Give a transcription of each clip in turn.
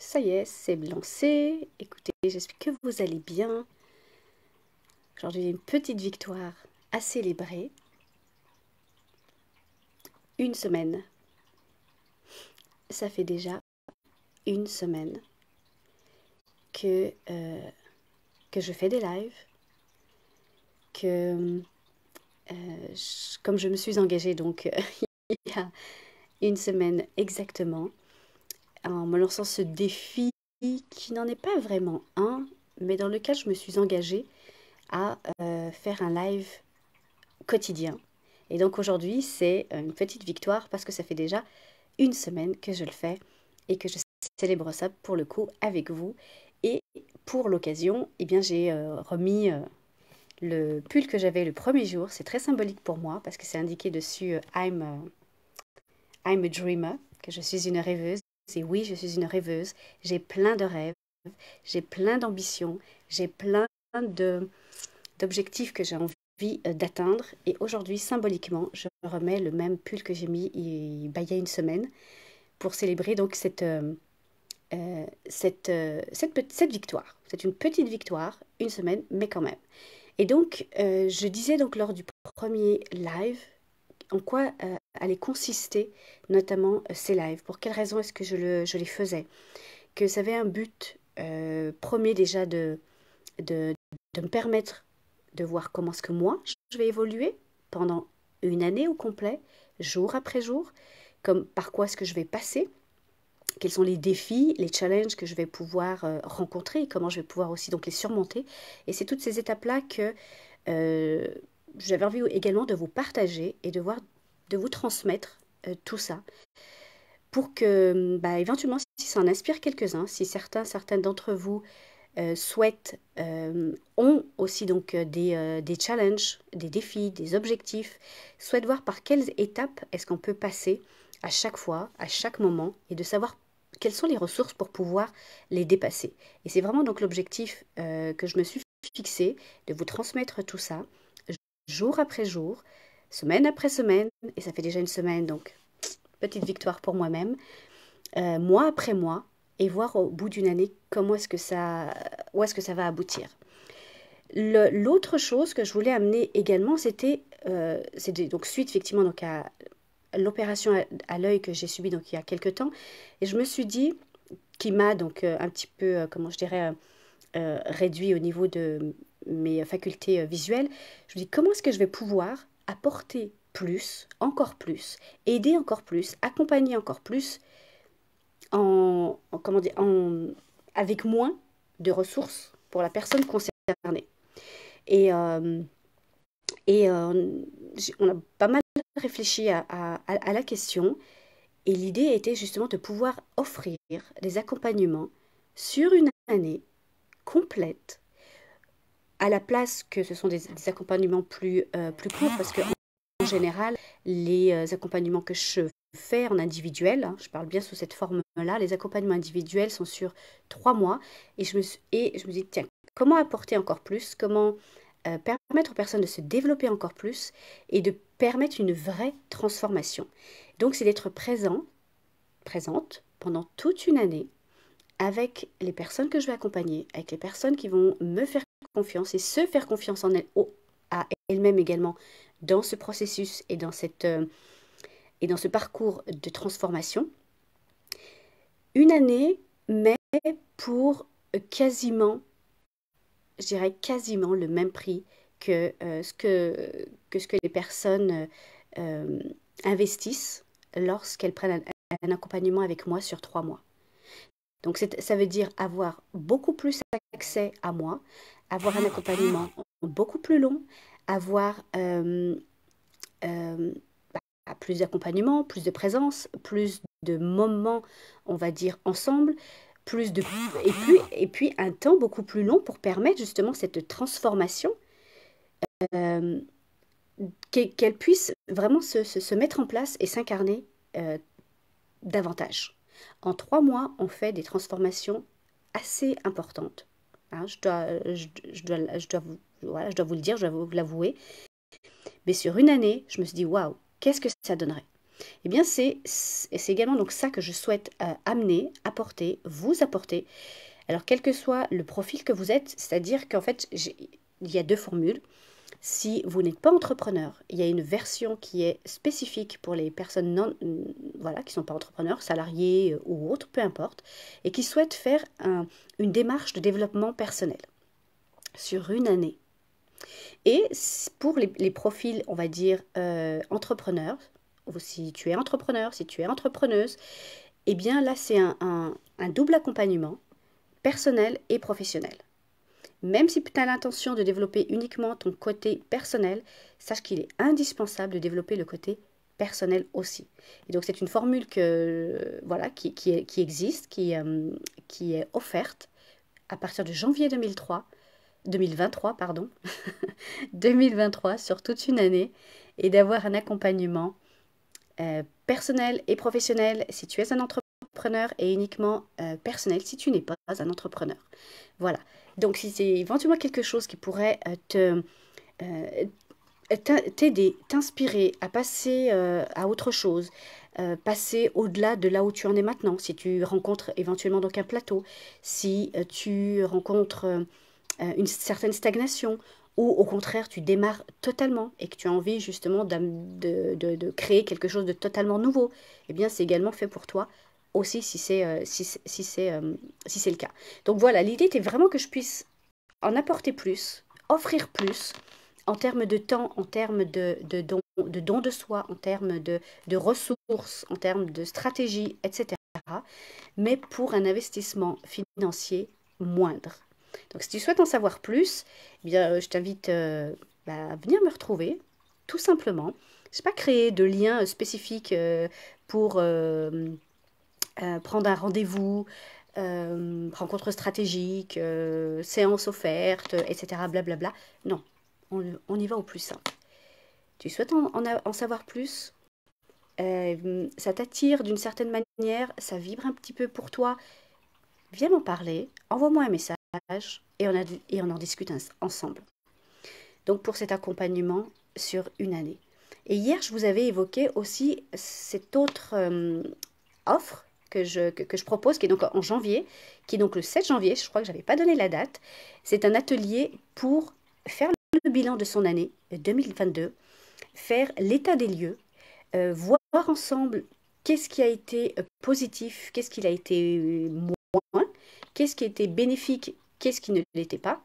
Ça y est, c'est lancé. Écoutez, j'espère que vous allez bien. Aujourd'hui, une petite victoire à célébrer. Une semaine. Ça fait déjà une semaine que, euh, que je fais des lives, que comme je me suis engagée donc il y a une semaine exactement, en me lançant ce défi qui n'en est pas vraiment un, mais dans lequel je me suis engagée à faire un live quotidien. Et donc aujourd'hui, c'est une petite victoire parce que ça fait déjà une semaine que je le fais et que je célèbre ça pour le coup avec vous. Et pour l'occasion, eh bien j'ai remis le pull que j'avais le premier jour. C'est très symbolique pour moi parce que c'est indiqué dessus I'm a dreamer, que je suis une rêveuse. Et oui, je suis une rêveuse. J'ai plein de rêves, j'ai plein d'ambitions, j'ai plein de d'objectifs que j'ai envie d'atteindre. Et aujourd'hui, symboliquement, je remets le même pull que j'ai mis il y a une semaine pour célébrer donc cette victoire. C'est une petite victoire, une semaine, mais quand même. Et donc, je disais donc lors du premier live en quoi allaient consister notamment ces lives. Pour quelles raisons est-ce que je les faisais? Que ça avait un but premier déjà de, de me permettre de voir comment est-ce que moi, je vais évoluer pendant une année au complet, jour après jour, comme par quoi est-ce que je vais passer, quels sont les défis, les challenges que je vais pouvoir rencontrer et comment je vais pouvoir aussi donc les surmonter. Et c'est toutes ces étapes-là que euh, j'avais envie également de vous partager et de vous transmettre tout ça pour que, bah, éventuellement, si ça en inspire quelques-uns, si certaines d'entre vous souhaitent, ont aussi donc des challenges, des défis, des objectifs, souhaitent voir par quelles étapes est-ce qu'on peut passer à chaque fois, à chaque moment, et de savoir quelles sont les ressources pour pouvoir les dépasser. Et c'est vraiment donc l'objectif que je me suis fixé, de vous transmettre tout ça, jour après jour, semaine après semaine, et ça fait déjà une semaine, donc petite victoire pour moi-même, mois après mois, et voir au bout d'une année comment est-ce que ça, où est-ce que ça va aboutir. L'autre chose que je voulais amener également, c'était donc suite effectivement donc à l'opération à l'œil que j'ai subie donc il y a quelques temps, et je me suis dit, qui m'a donc un petit peu, comment je dirais, réduit au niveau de mes facultés visuelles, je me dis comment est-ce que je vais pouvoir apporter plus, encore plus, aider encore plus, accompagner encore plus comment dire, avec moins de ressources pour la personne concernée. Et, euh, on a pas mal réfléchi à la question et l'idée était justement de pouvoir offrir des accompagnements sur une année complète à la place que ce sont des accompagnements plus courts parce que en général, les accompagnements que je fais en individuel, hein, je parle bien sous cette forme-là, les accompagnements individuels sont sur 3 mois et je me dis, tiens, comment apporter encore plus, comment permettre aux personnes de se développer encore plus et de permettre une vraie transformation. Donc, c'est d'être présente pendant toute une année avec les personnes que je vais accompagner, avec les personnes qui vont me faire confiance et se faire confiance en elles, à elles-mêmes également dans ce processus et dans ce parcours de transformation. Une année, mais pour quasiment, je dirais quasiment le même prix que ce que les personnes euh, investissent lorsqu'elles prennent un accompagnement avec moi sur 3 mois. Donc ça veut dire avoir beaucoup plus accès à moi, avoir un accompagnement beaucoup plus long, avoir euh, plus d'accompagnement, plus de présence, plus de moments, on va dire, ensemble, et puis un temps beaucoup plus long pour permettre justement cette transformation, euh, qu'elle puisse vraiment se mettre en place et s'incarner euh, davantage. En 3 mois, on fait des transformations assez importantes. Hein, voilà, je dois vous le dire, je dois vous l'avouer. Mais sur une année, je me suis dit, waouh, qu'est-ce que ça donnerait? Eh bien, c'est également donc ça que je souhaite amener, apporter, vous apporter. Alors, quel que soit le profil que vous êtes, c'est-à-dire qu'en fait, il y a deux formules. Si vous n'êtes pas entrepreneur, il y a une version qui est spécifique pour les personnes voilà, qui ne sont pas entrepreneurs, salariés ou autres, peu importe, et qui souhaitent faire une démarche de développement personnel sur une année. Et pour les profils, on va dire, entrepreneurs, ou si tu es entrepreneur, si tu es entrepreneuse, eh bien là, c'est un double accompagnement personnel et professionnel. Même si tu as l'intention de développer uniquement ton côté personnel, sache qu'il est indispensable de développer le côté personnel aussi. Et donc c'est une formule voilà, qui existe, qui est offerte à partir de janvier 2023, pardon, 2023 sur toute une année, et d'avoir un accompagnement personnel et professionnel si tu es un entrepreneur, et uniquement personnel si tu n'es pas un entrepreneur. Voilà. Donc si c'est éventuellement quelque chose qui pourrait t'aider, t'inspirer à passer à autre chose, passer au-delà de là où tu en es maintenant, si tu rencontres éventuellement donc un plateau, si tu rencontres une certaine stagnation, ou au contraire tu démarres totalement et que tu as envie justement de créer quelque chose de totalement nouveau, eh bien c'est également fait pour toi aussi si c'est le cas. Donc voilà, l'idée était vraiment que je puisse en apporter plus, offrir plus, en termes de temps, en termes de don de soi, en termes de ressources, en termes de stratégie, etc. Mais pour un investissement financier moindre. Donc si tu souhaites en savoir plus, eh bien, je t'invite à venir me retrouver, tout simplement. Je n'ai pas créé de lien spécifique pour prendre un rendez-vous, rencontre stratégique, séance offerte, etc. Blablabla. Non, on y va au plus simple. Tu souhaites en savoir plus, ça t'attire d'une certaine manière, ça vibre un petit peu pour toi, viens m'en parler, envoie-moi un message et on en discute ensemble. Donc pour cet accompagnement sur une année. Et hier, je vous avais évoqué aussi cette autre offre que je propose, qui est donc en janvier, qui est donc le 7 janvier, je crois que je n'avais pas donné la date. C'est un atelier pour faire le bilan de son année 2022, faire l'état des lieux, voir ensemble qu'est-ce qui a été positif, qu'est-ce qui a été moins, qu'est-ce qui a été bénéfique, qu'est-ce qui ne l'était pas,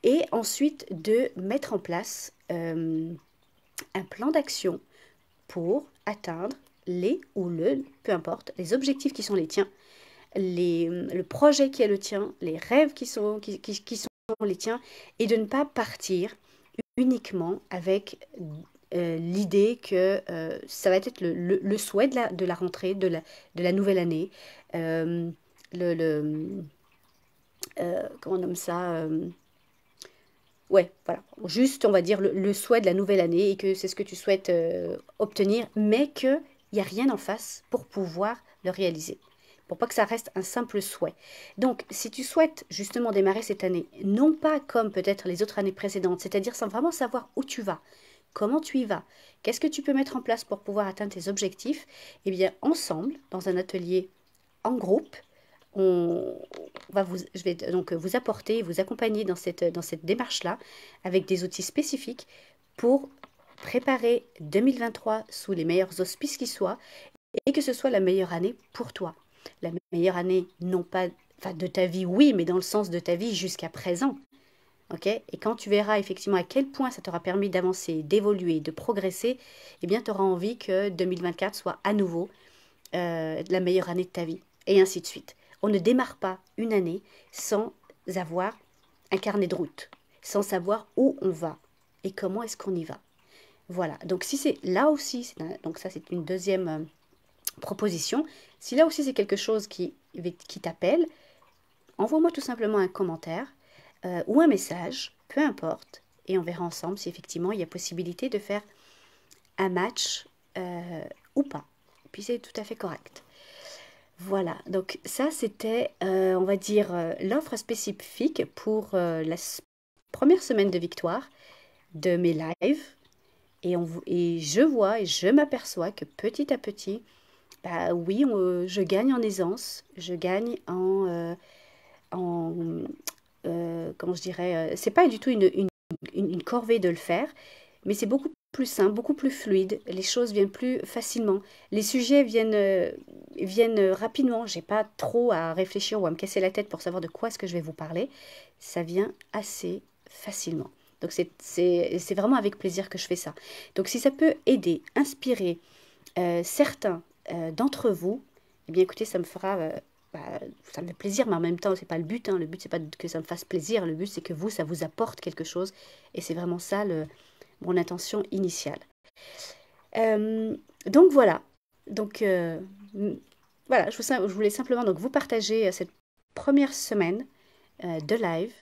et ensuite de mettre en place un plan d'action pour atteindre peu importe, les objectifs qui sont les tiens, le projet qui est le tien, les rêves qui sont les tiens, et de ne pas partir uniquement avec l'idée que ça va être le souhait de la rentrée, de la nouvelle année, euh, comment on nomme ça ouais, voilà. Juste, on va dire, le souhait de la nouvelle année et que c'est ce que tu souhaites obtenir, mais qu'il n'y a rien en face pour pouvoir le réaliser. Pour pas que ça reste un simple souhait. Donc, si tu souhaites justement démarrer cette année, non pas comme peut-être les autres années précédentes, c'est-à-dire sans vraiment savoir où tu vas, comment tu y vas, qu'est-ce que tu peux mettre en place pour pouvoir atteindre tes objectifs, eh bien, ensemble, dans un atelier en groupe, je vais donc vous apporter, vous accompagner dans cette démarche-là avec des outils spécifiques pour préparer 2023 sous les meilleurs auspices qui soient et que ce soit la meilleure année pour toi. La meilleure année, non pas enfin, de ta vie, oui, mais dans le sens de ta vie jusqu'à présent. Ok. Et quand tu verras effectivement à quel point ça t'aura permis d'avancer, d'évoluer, de progresser, eh bien, tu auras envie que 2024 soit à nouveau la meilleure année de ta vie. Et ainsi de suite. On ne démarre pas une année sans avoir un carnet de route, sans savoir où on va et comment est-ce qu'on y va. Voilà, donc si c'est là aussi, donc ça c'est une deuxième proposition, si là aussi c'est quelque chose qui t'appelle, envoie-moi tout simplement un commentaire ou un message, peu importe, et on verra ensemble si effectivement il y a possibilité de faire un match ou pas. Puis c'est tout à fait correct. Voilà, donc ça c'était, on va dire, l'offre spécifique pour la première semaine de victoire de mes lives. Et je vois et je m'aperçois que petit à petit, bah oui, je gagne en aisance, je gagne en comment je dirais, c'est pas du tout une corvée de le faire, mais c'est beaucoup plus simple, beaucoup plus fluide. Les choses viennent plus facilement. Les sujets viennent rapidement. J'ai pas trop à réfléchir ou à me casser la tête pour savoir de quoi est-ce que je vais vous parler. Ça vient assez facilement. Donc c'est vraiment avec plaisir que je fais ça. Donc si ça peut aider, inspirer certains d'entre vous, eh bien écoutez, ça me fera, bah, ça me fait plaisir, mais en même temps, c'est pas le but. Hein. Le but, c'est pas que ça me fasse plaisir. Le but, c'est que vous, ça vous apporte quelque chose. Et c'est vraiment ça mon intention initiale. Donc voilà. Donc voilà, je voulais simplement donc vous partager cette première semaine de live,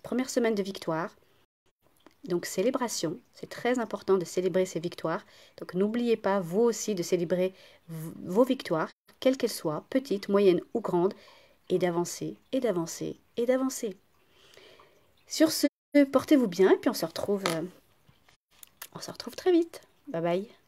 première semaine de victoire. Donc célébration, c'est très important de célébrer ses victoires. Donc n'oubliez pas, vous aussi, de célébrer vos victoires, quelles qu'elles soient, petites, moyennes ou grandes, et d'avancer, et d'avancer, et d'avancer. Sur ce, portez-vous bien, et puis on se retrouve très vite. Bye bye.